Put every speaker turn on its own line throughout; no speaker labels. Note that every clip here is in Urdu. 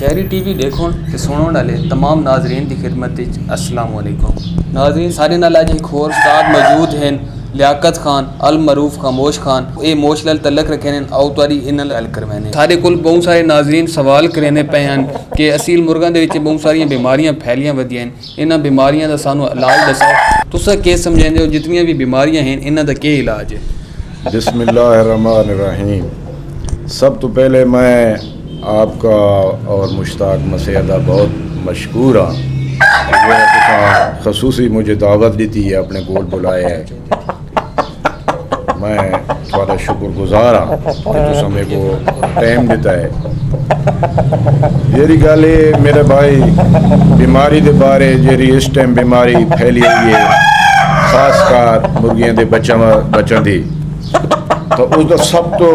شہری ٹی وی دیکھو تے سنن والے تمام ناظرین کی خدمت وچ السلام علیکم ناظرین سارے نال اج ایک اور استاد موجود ہیں لیاقت خان المعروف خاموش خان اے موش نال تعلق رکھے ہیں او تاری انہاں نال کروینے سارے کول بہت سارے ناظرین سوال کرینے پے ہیں کہ اصیل مرغاں دے وچ بہت ساری بیماریاں پھیلیاں ودیاں ہیں انہاں بیماریاں دا سانو علاج دساؤ تساں کی سمجھیندے ہو جتنی بھی بیماریاں ہیں انہاں دا کی علاج ہے
بسم اللہ الرحمن الرحیم سب تو پہلے میں آپ کا اور مشتاق مسیدہ بہت مشکور ہاں خصوصی مجھے دعوت دیتی ہے اپنے کول بلائے ہے میں تھوڑا شکر گزار ہاں کہ تو سمے کو ٹائم دیتا ہے جیری گل ہے میرے بھائی بیماری دے بارے جیری اس ٹائم بیماری پھیلی ہوئی ہے خاص کر مرغیاں دے بچوں دی تو اس کا سب تو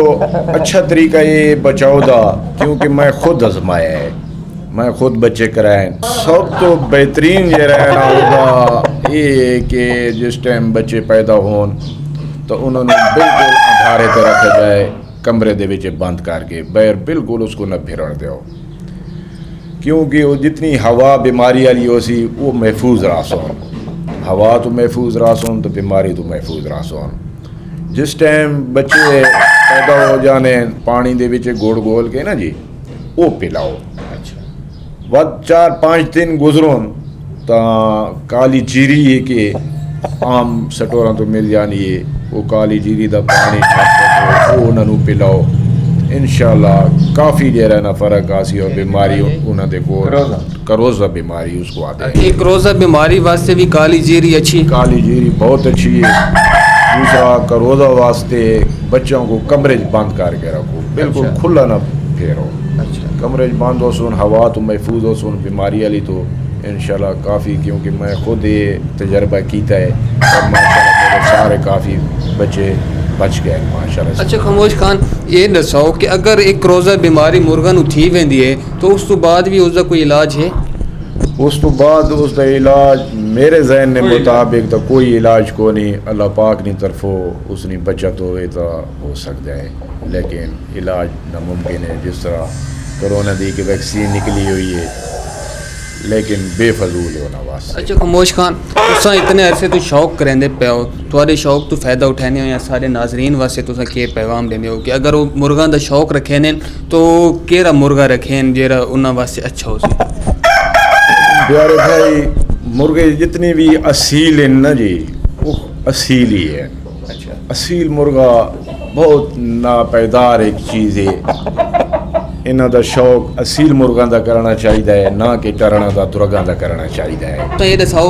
اچھا طریقہ یہ بچاؤ دا کیونکہ میں خود آزمایا ہے میں خود بچے کرائے سب تو بہترین یہ رہنا ہوگا یہ کہ جس ٹائم بچے پیدا ہون تو انہوں نے بالکل اندھارے تے رکھا جائے کمرے دے وچ بند کر کے باہر بالکل اس کو نہ پھرن دیو کیونکہ وہ جتنی ہوا بیماری والی ہو سی وہ محفوظ راسون ہوا تو محفوظ راسون تو بیماری تو محفوظ راسون جس ٹائم بچے پیدا ہو جانے پانی دے وچ گوڑ گول کے نا جی وہ پلاؤ ود 4-5 دن گزرون تا کالی جیری ہے کہ عام سٹوراں تو مل جانی ہے وہ کالی جیری دا پانی وہ انہوں پلاؤ انشاءاللہ کافی دیر نا فرق آسی اور بیماری انہوں دے کو کروزہ بیماری اس کو آتے ہیں
کروزہ بیماری واسطے بھی کالی جیری اچھی
کالی جیری بہت اچھی ہے دوسرا کروزہ واسطے بچوں کو کمرے بند کر کے رکھو بالکل کھلا نہ پھیرو کمرے بند ہو سن ہوا تو محفوظ ہو سن بیماری والی تو انشاءاللہ کافی کیونکہ میں خود یہ تجربہ کیتا ہے اور ماشاءاللہ میرے سارے کافی بچے بچ گئے ماشاءاللہ
اچھا خاموش خان یہ دساؤ کہ اگر ایک روزہ بیماری مرغاں نوں تھی ویندی ہے تو اس تو بعد بھی اس دا کوئی علاج ہے
اس تو بعد اس کا علاج میرے ذہن نے مطابق تو کوئی علاج کو نہیں اللہ پاک نی طرفوں اس نے بچت ہوئے تو ہو سکتا ہے لیکن علاج ناممکن ہے جس طرح کرونا دی کہ ویکسین نکلی ہوئی ہے لیکن بے فضول ہونا واسطے
اچھا خاموش خان تساں اتنے عرصے تو شوق کریندے پے ہو تواڈے شوق تو فائدہ اٹھانے ہو یا سارے ناظرین واسطے تساں کی پیغام دیندے ہو کہ اگر وہ مرغاں دا شوق رکھے نے تو کیڑا مرغا رکھیں جیڑا انہاں واسطے اچھا ہو سی
پیارے بھائی مرغے جتنی بھی اصیل ہیں نا جی وہ اصیل ہی ہے اصیل مرغا بہت ناپیدار ایک چیز ہے انہاں دا شوق اصیل مرغاں دا کرنا چاہیے نہ کہ ٹرنا دا ترگاں دا کرنا چاہیے
تو یہ دساؤ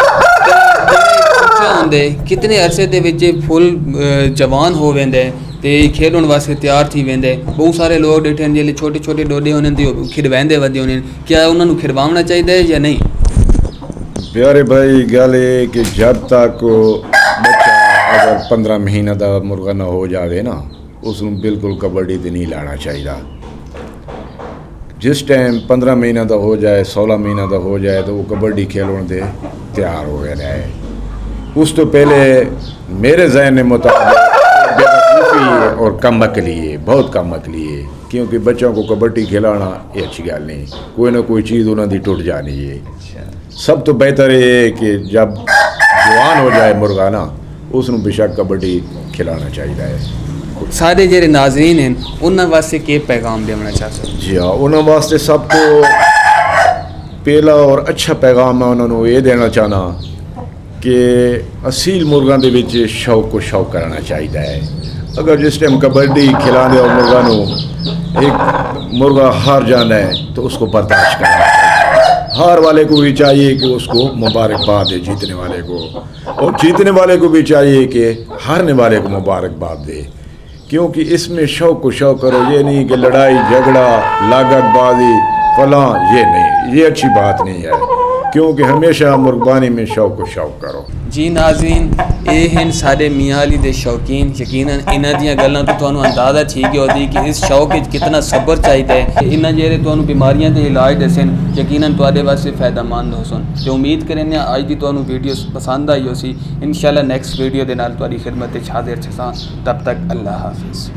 ہوندے کتنے عرصے دے وچ فل جوان ہو ویندے تے کھیلن واسطے تیار تھی ویندے بہت سارے لوگ ڈیٹھے جے چھوٹے چھوٹے ڈوڈے ہونے تے کھڑویندے ودے ہونے کیا انہاں نوں کھڑواونا چاہیے یا نہیں
پیارے بھائی گل ہے کہ جب تک بچہ اگر 15 مہینہ دا مرغا نہ ہو جاوے نا اس نوں بالکل کبڈی تے نہیں لانا چاہیے جس ٹائم 15 مہینہ دا ہو جائے 16 مہینہ دا ہو جائے تو وہ کبڈی کھیلن دے تیار ہو گئے رہے اس تو پہلے میرے ذہن مطابق بیوقوفی اور کم عقلی ہے بہت کم عقلی ہے کیونکہ بچوں کو کبڈی کھلانا یہ اچھی گل نہیں کوئی نہ کوئی چیز انہوں دی ٹوٹ جانی ہے سب تو بہتر یہ ہے کہ جب جوان ہو جائے مرغا نا اس نوں بے شک کبڈی کھلانا چاہیے
سارے جڑے ناظرین ہیں انہاں واسطے کی پیغام دینا چاہتے ہیں
جی ہاں انہاں واسطے سب کو پہلا اور اچھا پیغام میں انہوں نے یہ دینا چاہنا کہ اصیل مرغاں دے وچ شوق کو شوق کرنا چاہیے اگر جس ٹائم کبڈی کھلا دے اور مرغا نو ایک مرغا ہار جانا ہے تو اس کو برداشت کرنا چاہیے ہار والے کو بھی چاہیے کہ اس کو مبارکباد دے جیتنے والے کو اور جیتنے والے کو بھی چاہیے کہ ہارنے والے کو مبارکباد دے کیونکہ اس میں شوق کو شوق کرو یہ نہیں کہ لڑائی جھگڑا لاگت بازی فلاں یہ نہیں یہ اچھی بات نہیں ہے کیونکہ ہمیشہ مرغبانی میں شوق و شوق کرو
جی ناظرین یہ ہیں سارے میاں علی دے شوقین یقیناً انہاں دیاں گلاں تو تانوں اندازہ ٹھیک ہی ہوتی کہ اس شوق وچ کتنا صبر چاہیے انہاں جڑے تانوں بیماریاں دے علاج دسن یقیناً تواڈے واسطے فائدہ مند ہو سن تے امید کرنے اج دی تانوں ویڈیو پسند آئی ہو سی انشاءاللہ نیکسٹ ویڈیو دے نال تواڈی خدمت وچ حاضر چھساں تب تک اللہ حافظ